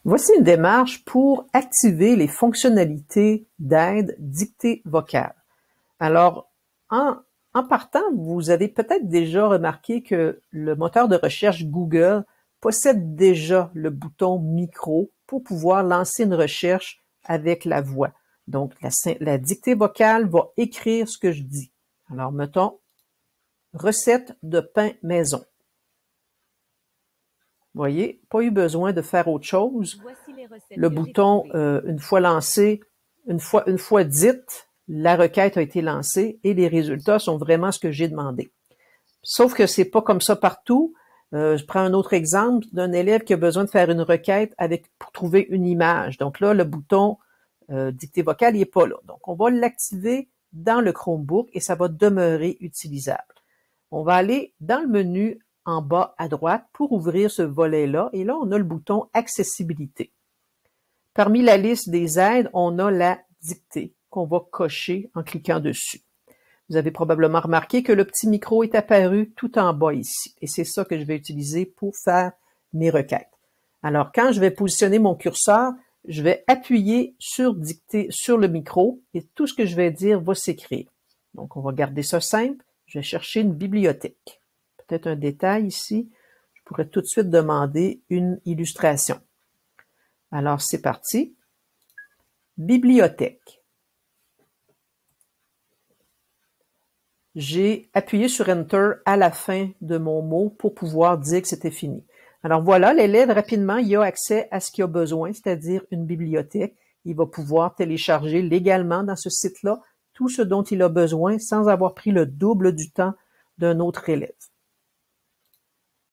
Voici une démarche pour activer les fonctionnalités d'aide dictée vocale. Alors, en partant, vous avez peut-être déjà remarqué que le moteur de recherche Google possède déjà le bouton micro pour pouvoir lancer une recherche avec la voix. Donc, la dictée vocale va écrire ce que je dis. Alors, mettons, recette de pain maison. Vous voyez, pas eu besoin de faire autre chose. Le bouton, une fois lancé, une fois dite, la requête a été lancée et les résultats sont vraiment ce que j'ai demandé. Sauf que c'est pas comme ça partout. Je prends un autre exemple d'un élève qui a besoin de faire une requête pour trouver une image. Donc là, le bouton dictée vocale, il n'est pas là. Donc, on va l'activer dans le Chromebook et ça va demeurer utilisable. On va aller dans le menu en bas à droite pour ouvrir ce volet-là. Et là, on a le bouton Accessibilité. Parmi la liste des aides, on a la dictée qu'on va cocher en cliquant dessus. Vous avez probablement remarqué que le petit micro est apparu tout en bas ici. Et c'est ça que je vais utiliser pour faire mes requêtes. Alors, quand je vais positionner mon curseur, je vais appuyer sur dictée sur le micro et tout ce que je vais dire va s'écrire. Donc, on va garder ça simple. Je vais chercher une bibliothèque. Peut-être un détail ici. Je pourrais tout de suite demander une illustration. Alors, c'est parti. Bibliothèque. J'ai appuyé sur Enter à la fin de mon mot pour pouvoir dire que c'était fini. Alors voilà, l'élève rapidement, il a accès à ce qu'il a besoin, c'est-à-dire une bibliothèque. Il va pouvoir télécharger légalement dans ce site-là tout ce dont il a besoin sans avoir pris le double du temps d'un autre élève.